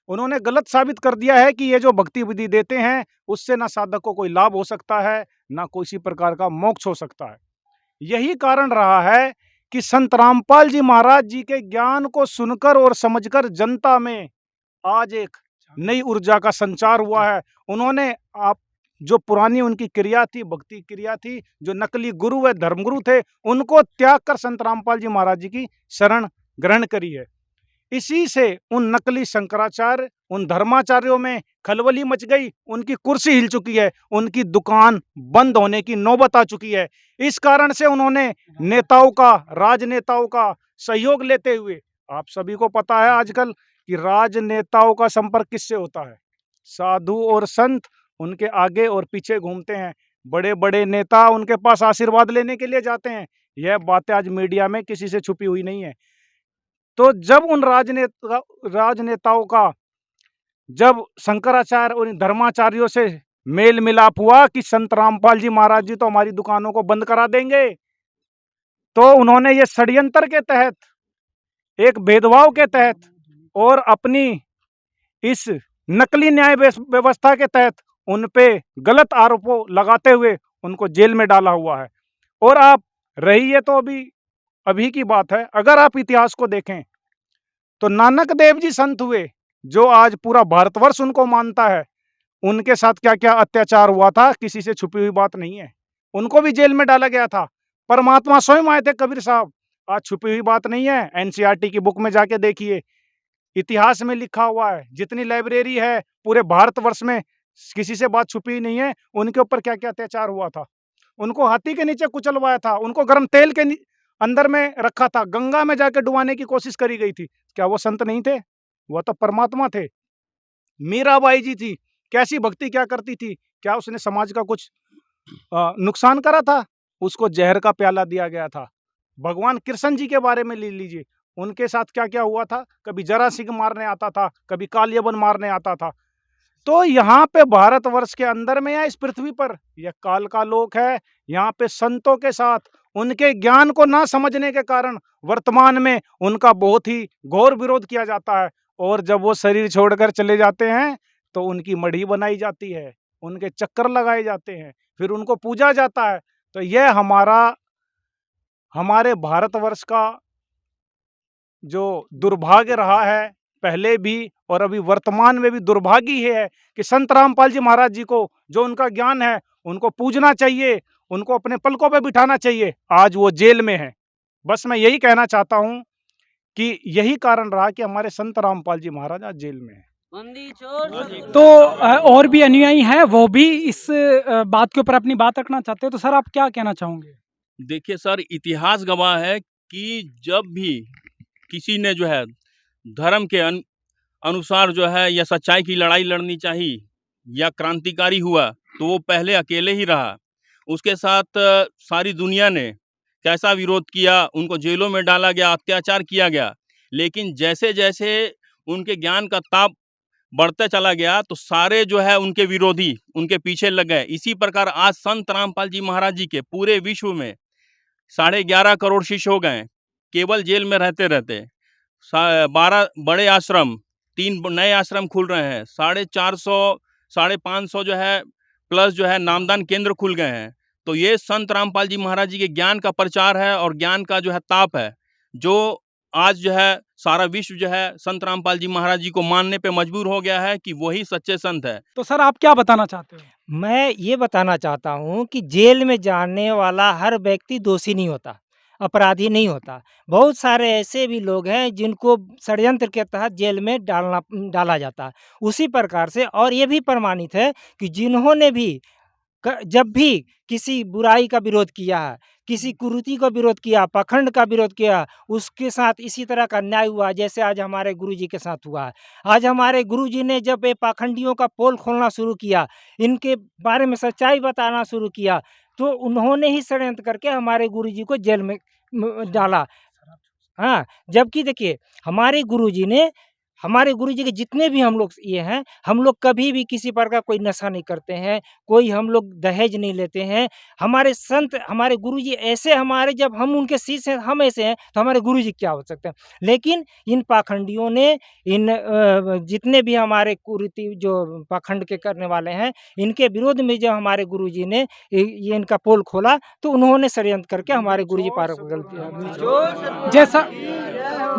उन्होंने गलत साबित कर दिया है कि ये जो भक्ति विधि देते हैं उससे ना साधक को कोई लाभ हो सकता है, ना किसी प्रकार का मोक्ष हो सकता है। यही कारण रहा है कि संत रामपाल जी महाराज जी के ज्ञान को सुनकर और समझकर जनता में आज एक नई ऊर्जा का संचार हुआ है। उन्होंने आप जो पुरानी उनकी क्रिया थी, भक्ति क्रिया थी, जो नकली गुरु व धर्मगुरु थे, उनको त्याग कर संत रामपाल जी महाराज जी की शरण ग्रहण करी है। इसी से उन नकली शंकराचार्य, उन धर्माचार्यों में खलबली मच गई, उनकी कुर्सी हिल चुकी है, उनकी दुकान बंद होने की नौबत आ चुकी है। इस कारण से उन्होंने नेताओं का, राजनेताओं का सहयोग लेते हुए, आप सभी को पता है आजकल कि राजनेताओं का संपर्क किससे होता है? साधु और संत उनके आगे और पीछे घूमते हैं। बड़े बड़े नेता उनके पास आशीर्वाद लेने के लिए जाते हैं। यह बातें आज मीडिया में किसी से छुपी हुई नहीं है। तो जब उन राजनेताओं का, जब शंकराचार्य और धर्माचार्यों से मेल मिलाप हुआ कि संत रामपाल जी महाराज जी तो हमारी दुकानों को बंद करा देंगे, तो उन्होंने ये षड्यंत्र के तहत, एक भेदभाव के तहत और अपनी इस नकली न्याय व्यवस्था के तहत उन पे गलत आरोपों लगाते हुए उनको जेल में डाला हुआ है। और आप रही है तो अभी की बात है, अगर आप इतिहास को देखें तो नानक देव जी संत हुए, जो आज पूरा भारतवर्ष उनको मानता है, उनके साथ क्या क्या अत्याचार हुआ था किसी से छुपी हुई बात नहीं है। उनको भी जेल में डाला गया था। परमात्मा स्वयं आए थे कबीर साहब, आज छुपी हुई बात नहीं है। एनसीईआरटी की बुक में जाके देखिए, इतिहास में लिखा हुआ है। जितनी लाइब्रेरी है पूरे भारतवर्ष में, किसी से बात छुपी नहीं है। उनके ऊपर क्या क्या अत्याचार हुआ था। उनको हाथी के नीचे कुचलवाया था, उनको गर्म तेल के अंदर में रखा था, गंगा में जाकर डुबाने की कोशिश करी गई थी। क्या वो संत नहीं थे? वो तो परमात्मा थे। मीराबाई जी थी, कैसी भक्ति क्या करती थी? क्या उसने समाज का कुछ नुकसान करा था? उसको जहर का प्याला दिया गया था। भगवान कृष्ण जी के बारे में ले लीजिए, उनके साथ क्या क्या हुआ था। कभी जरा सिंह मारने आता था, कभी कालियबन मारने आता था। तो यहाँ पे भारतवर्ष के अंदर में या इस पृथ्वी पर यह काल का लोक है। यहाँ पे संतों के साथ उनके ज्ञान को ना समझने के कारण वर्तमान में उनका बहुत ही घोर विरोध किया जाता है। और जब वो शरीर छोड़कर चले जाते हैं तो उनकी मढ़ी बनाई जाती है, उनके चक्कर लगाए जाते हैं, फिर उनको पूजा जाता है। तो यह हमारे भारतवर्ष का जो दुर्भाग्य रहा है, पहले भी और अभी वर्तमान में भी दुर्भाग्य ही है कि संत रामपाल जी महाराज जी को जो उनका ज्ञान है उनको पूजना चाहिए, उनको अपने पलकों पे बिठाना चाहिए। आज वो जेल में है। बस मैं यही कहना चाहता हूँ कि यही कारण रहा कि हमारे संत रामपाल जी महाराज आज जेल में है। तो और भी अनुयायी हैं, वो भी इस बात के ऊपर अपनी बात रखना चाहते हैं। तो सर आप क्या कहना चाहोगे? देखिए सर, इतिहास गवाह है कि जब भी किसी ने जो है धर्म के अनुसार जो है या सच्चाई की लड़ाई लड़नी चाहिए या क्रांतिकारी हुआ, तो वो पहले अकेले ही रहा। उसके साथ सारी दुनिया ने कैसा विरोध किया, उनको जेलों में डाला गया, अत्याचार किया गया। लेकिन जैसे जैसे उनके ज्ञान का ताप बढ़ते चला गया तो सारे जो है उनके विरोधी उनके पीछे लग गए। इसी प्रकार आज संत रामपाल जी महाराज जी के पूरे विश्व में 11.5 करोड़ शिष्य हो गए। केवल जेल में रहते रहते 12 बड़े आश्रम, 3 नए आश्रम खुल रहे हैं, 450 550 जो है प्लस जो है नामदान केंद्र खुल गए हैं। तो ये संत रामपाल जी महाराज जी के ज्ञान का प्रचार है और ज्ञान का जो है ताप है, जो आज जो है सारा विश्व जो है संत रामपाल जी महाराज जी को मानने पे मजबूर हो गया है कि वही सच्चे संत है। तो सर आप क्या बताना चाहते हो? मैं ये बताना चाहता हूँ कि जेल में जाने वाला हर व्यक्ति दोषी नहीं होता, अपराधी नहीं होता। बहुत सारे ऐसे भी लोग हैं जिनको षड्यंत्र के तहत जेल में डाला जाता है। उसी प्रकार से और ये भी प्रमाणित है कि जिन्होंने भी जब भी किसी बुराई का विरोध किया है, किसी कुरीति का विरोध किया, पाखंड का विरोध किया, उसके साथ इसी तरह का न्याय हुआ जैसे आज हमारे गुरुजी के साथ हुआ है। आज हमारे गुरुजी ने जब ये पाखंडियों का पोल खोलना शुरू किया, इनके बारे में सच्चाई बताना शुरू किया, तो उन्होंने ही षड्यंत्र करके हमारे गुरुजी को जेल में डाला। हाँ, जबकि देखिए हमारे गुरुजी के जितने भी हम लोग ये हैं, हम लोग कभी भी किसी प्रकार का कोई नशा नहीं करते हैं, कोई हम लोग दहेज नहीं लेते हैं। हमारे संत, हमारे गुरुजी ऐसे हमारे, जब हम उनके शिष्य हैं, हम ऐसे हैं, तो हमारे गुरुजी क्या हो सकते हैं। लेकिन इन पाखंडियों ने जितने भी हमारे कुरीति जो पाखंड के करने वाले हैं, इनके विरोध में जब हमारे गुरुजी ने ये इनका पोल खोला, तो उन्होंने षड्यंत्र करके हमारे गुरुजी पार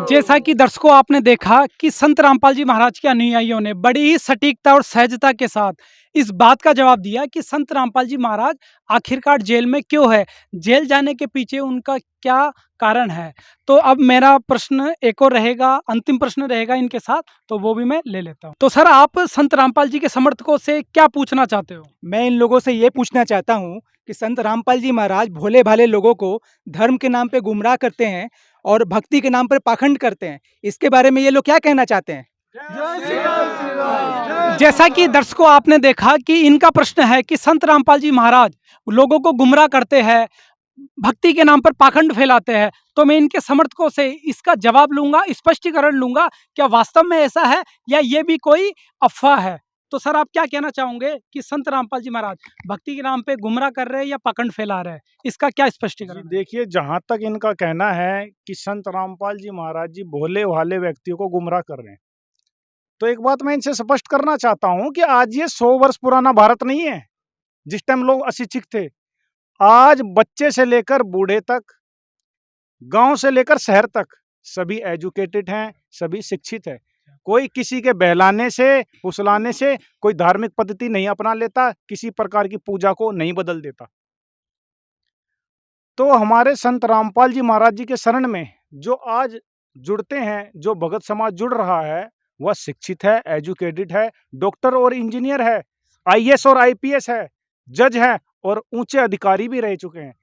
जैसा कि दर्शकों आपने देखा कि संत रामपाल जी महाराज के अनुयायियों ने बड़ी ही सटीकता और सहजता के साथ इस बात का जवाब दिया कि संत रामपाल जी महाराज आखिरकार जेल में क्यों है, जेल जाने के पीछे उनका क्या कारण है। तो अब मेरा प्रश्न एक और रहेगा, अंतिम प्रश्न रहेगा इनके साथ, तो वो भी मैं ले लेता हूँ। तो सर आप संत रामपाल जी के समर्थकों से क्या पूछना चाहते हो? मैं इन लोगों से ये पूछना चाहता हूँ कि संत रामपाल जी महाराज भोले भाले लोगों को धर्म के नाम पे गुमराह करते हैं और भक्ति के नाम पर पाखंड करते हैं। इसके बारे में ये लोग क्या कहना चाहते हैं? जैसा कि दर्शकों आपने देखा कि इनका प्रश्न है कि संत रामपाल जी महाराज लोगों को गुमराह करते हैं, भक्ति के नाम पर पाखंड फैलाते हैं। तो मैं इनके समर्थकों से इसका जवाब लूंगा, स्पष्टीकरण लूंगा, क्या वास्तव में ऐसा है या ये भी कोई अफवाह है। तो सर आप क्या कहना चाहोगे कि संत रामपाल जी महाराज भक्ति के नाम पे गुमराह कर रहे हैं या पाखंड फैला रहे हैं, इसका क्या स्पष्टीकरण है? देखिए, जहाँ तक इनका कहना है कि संत रामपाल जी महाराज जी भोले भाले व्यक्तियों को गुमराह कर रहे हैं, तो एक बात मैं इनसे स्पष्ट करना चाहता हूँ कि आज ये 100 वर्ष पुराना भारत नहीं है जिस टाइम लोग अशिक्षित थे। आज बच्चे से लेकर बूढ़े तक, गांव से लेकर शहर तक सभी एजुकेटेड हैं, सभी शिक्षित है। कोई किसी के बहलाने से, फुसलाने से कोई धार्मिक पद्धति नहीं अपना लेता, किसी प्रकार की पूजा को नहीं बदल देता। तो हमारे संत रामपाल जी महाराज जी के शरण में जो आज जुड़ते हैं, जो भगत समाज जुड़ रहा है, वह शिक्षित है, एजुकेटेड है, डॉक्टर और इंजीनियर है, आईएएस और आईपीएस है, जज है और ऊंचे अधिकारी भी रह चुके हैं।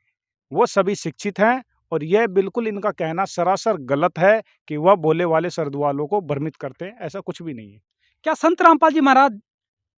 वो सभी शिक्षित हैं और यह बिल्कुल इनका कहना सरासर गलत है कि वह भोले वाले श्रद्धालुओं को भ्रमित करते हैं। ऐसा कुछ भी नहीं है। क्या संत रामपाल जी महाराज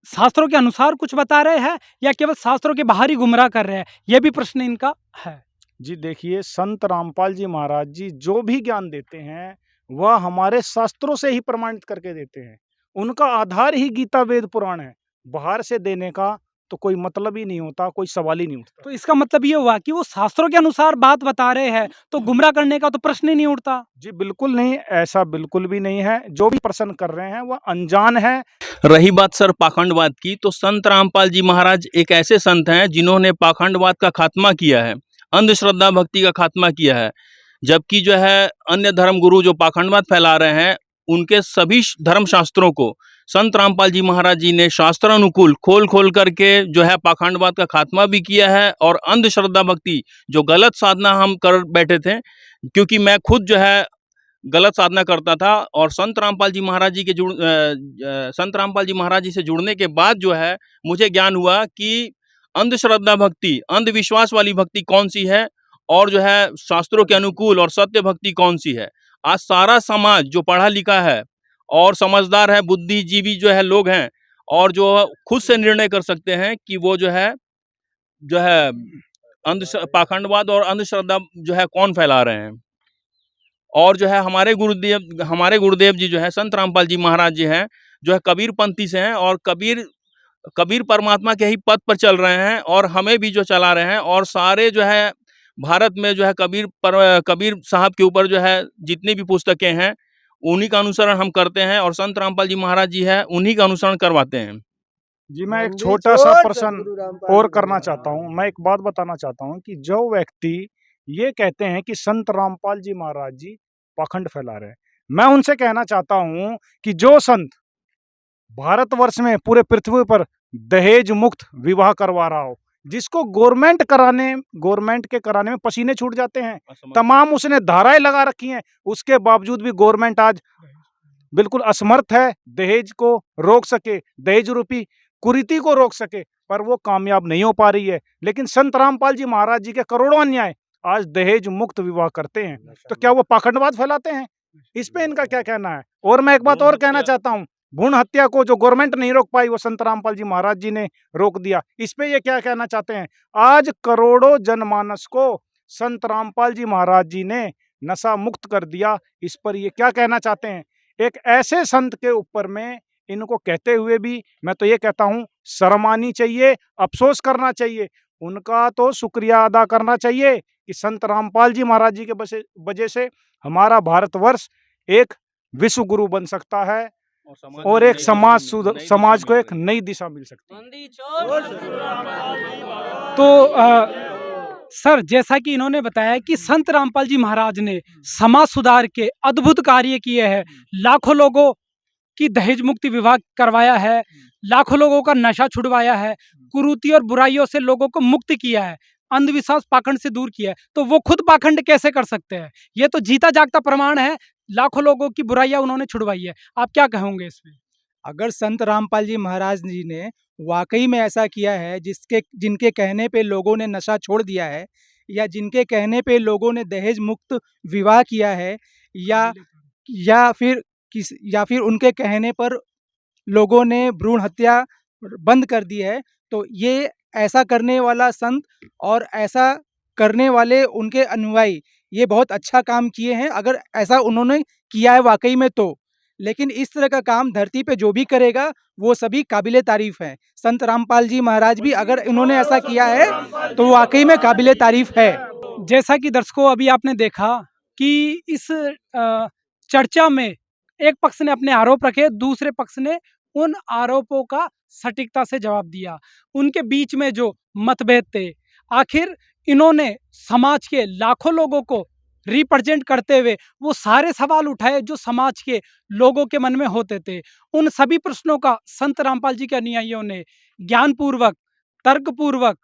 शास्त्रों के अनुसार कुछ बता रहे हैं या केवल शास्त्रों के बाहर ही गुमराह कर रहे हैं, यह भी प्रश्न इनका है। जी देखिए, संत रामपाल जी महाराज जी जो भी ज्ञान देते हैं वह हमारे शास्त्रों से ही प्रमाणित करके देते हैं। उनका आधार ही गीता वेद पुराण है। बाहर से देने का तो कोई मतलब ही नहीं होता, कोई सवाल ही नहीं उठता। तो इसका मतलब ये हुआ कि वो शास्त्रों के अनुसार बात बता रहे हैं, तो गुमराह करने का तो प्रश्न ही नहीं उठता। जी बिल्कुल नहीं, ऐसा बिल्कुल भी नहीं है। जो भी प्रश्न कर रहे हैं वह अनजान है। रही बात सर पाखंडवाद की, तो संत रामपाल जी महाराज एक ऐसे संत हैं जिन्होंने पाखंडवाद का खात्मा किया है, अंधश्रद्धा भक्ति का खात्मा किया है। जबकि जो है अन्य धर्म गुरु जो पाखंडवाद फैला रहे हैं, उनके सभी धर्म शास्त्रों को संत रामपाल जी महाराज जी ने शास्त्र अनुकूल खोल करके जो है पाखंडवाद का खात्मा भी किया है। और अंधश्रद्धा भक्ति जो गलत साधना हम कर बैठे थे, क्योंकि मैं खुद जो है गलत साधना करता था और संत रामपाल जी महाराज जी से जुड़ने के बाद जो है मुझे ज्ञान हुआ कि अंधश्रद्धा भक्ति, अंधविश्वास वाली भक्ति कौन सी है और जो है शास्त्रों के अनुकूल और सत्य भक्ति कौन सी है। आज सारा समाज जो पढ़ा लिखा है और समझदार है, बुद्धिजीवी जो है लोग हैं और जो खुद से निर्णय कर सकते हैं कि वो जो है पाखंडवाद और अंधश्रद्धा जो है कौन फैला रहे हैं। और जो है हमारे गुरुदेव जी जो है संत रामपाल जी महाराज जी हैं, जो है कबीर पंथी से हैं और कबीर परमात्मा के ही पद पर चल रहे हैं और हमें भी जो चला रहे हैं। और सारे जो है भारत में जो है कबीर साहब के ऊपर जो है जितनी भी पुस्तकें हैं उन्हीं का अनुसरण हम करते हैं और संत रामपाल जी महाराज जी है उन्हीं का अनुसरण करवाते हैं। जी, मैं एक छोटा सा प्रश्न और करना चाहता हूँ। मैं एक बात बताना चाहता हूँ कि जो व्यक्ति ये कहते हैं कि संत रामपाल जी महाराज जी पाखंड फैला रहे हैं, मैं उनसे कहना चाहता हूँ कि जो संत भारतवर्ष में पूरे पृथ्वी पर दहेज मुक्त विवाह करवा रहा हो, जिसको गवर्नमेंट के कराने में पसीने छूट जाते हैं, तमाम उसने धाराएं लगा रखी हैं, उसके बावजूद भी गवर्नमेंट आज बिल्कुल असमर्थ है दहेज को रोक सके, दहेज रूपी कुरीति को रोक सके, पर वो कामयाब नहीं हो पा रही है। लेकिन संत रामपाल जी महाराज जी के करोड़ों अन्याय आज दहेज मुक्त विवाह करते हैं, तो क्या वो पाखंडवाद फैलाते हैं? इस पे इनका क्या कहना है? और मैं एक बात और कहना चाहता हूँ, भ्रूण हत्या को जो गवर्नमेंट नहीं रोक पाई वो संत रामपाल जी महाराज जी ने रोक दिया, इस पे ये क्या कहना चाहते हैं? आज करोड़ों जनमानस को संत रामपाल जी महाराज जी ने नशा मुक्त कर दिया, इस पर ये क्या कहना चाहते हैं? एक ऐसे संत के ऊपर में इनको कहते हुए भी मैं तो ये कहता हूँ शर्म आनी चाहिए, अफसोस करना चाहिए, उनका तो शुक्रिया अदा करना चाहिए कि संत रामपाल जी महाराज जी के वजह से हमारा भारतवर्ष एक विश्व गुरु बन सकता है और एक समाज को एक नई दिशा मिल सकती है। तो सर, जैसा कि इन्होंने बताया कि संत रामपाल जी महाराज ने समाज सुधार के अद्भुत कार्य किए हैं, लाखों लोगों की दहेज मुक्ति विवाह करवाया है, लाखों लोगों का नशा छुड़वाया है, कुरीति और बुराइयों से लोगों को मुक्त किया है, अंधविश्वास पाखंड से दूर किया है, तो वो खुद पाखंड कैसे कर सकते हैं? ये तो जीता जागता प्रमाण है, लाखों लोगों की बुराइयां उन्होंने छुड़वाई है। आप क्या कहोगे इसमें? अगर संत रामपाल जी महाराज जी ने वाकई में ऐसा किया है, जिनके कहने पे लोगों ने नशा छोड़ दिया है, या जिनके कहने पे लोगों ने दहेज मुक्त विवाह किया है, या फिर उनके कहने पर लोगों ने भ्रूण हत्या बंद कर दी है, तो ये ऐसा करने वाला संत और ऐसा करने वाले उनके अनुयायी ये बहुत अच्छा काम किए हैं, अगर ऐसा उन्होंने किया है वाकई में तो। लेकिन इस तरह का काम धरती पे जो भी करेगा वो सभी काबिले तारीफ है। संत रामपाल जी महाराज भी अगर इन्होंने ऐसा किया है तो वाकई में काबिले तारीफ है। जैसा कि दर्शकों अभी आपने देखा कि इस चर्चा में एक पक्ष ने अपने आरोप रखे, दूसरे पक्ष ने उन आरोपों का सटीकता से जवाब दिया। उनके बीच में जो मतभेद थे, आखिर इन्होंने समाज के लाखों लोगों को रिप्रेजेंट करते हुए वो सारे सवाल उठाए जो समाज के लोगों के मन में होते थे। उन सभी प्रश्नों का संत रामपाल जी के अनुयायियों ने ज्ञानपूर्वक, तर्कपूर्वक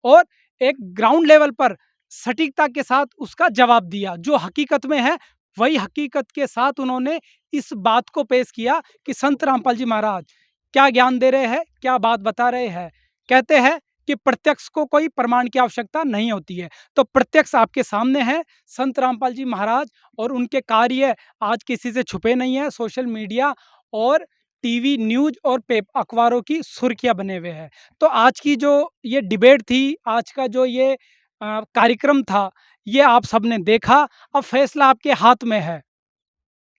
और एक ग्राउंड लेवल पर सटीकता के साथ उसका जवाब दिया। जो हकीकत में है वही हकीकत के साथ उन्होंने इस बात को पेश किया कि संत रामपाल जी महाराज क्या ज्ञान दे रहे हैं, क्या बात बता रहे हैं। कहते हैं कि प्रत्यक्ष को कोई प्रमाण की आवश्यकता नहीं होती है, तो प्रत्यक्ष आपके सामने है। संत रामपाल जी महाराज और उनके कार्य आज किसी से छुपे नहीं है, सोशल मीडिया और टीवी न्यूज़ और अखबारों की सुर्खियां बने हुए हैं। तो आज की जो ये डिबेट थी, आज का जो ये कार्यक्रम था, ये आप सबने देखा। अब फैसला आपके हाथ में है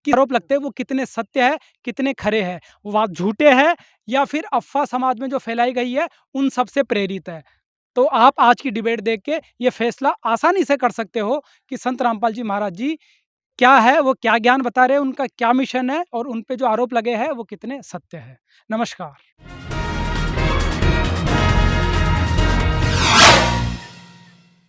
कि आरोप लगते हैं वो कितने सत्य है, कितने खरे हैं, वो झूठे हैं या फिर अफवाह समाज में जो फैलाई गई है उन सब से प्रेरित है। तो आप आज की डिबेट देख के ये फैसला आसानी से कर सकते हो कि संत रामपाल जी महाराज जी क्या है, वो क्या ज्ञान बता रहे हैं, उनका क्या मिशन है और उन पे जो आरोप लगे हैं वो कितने सत्य है। नमस्कार।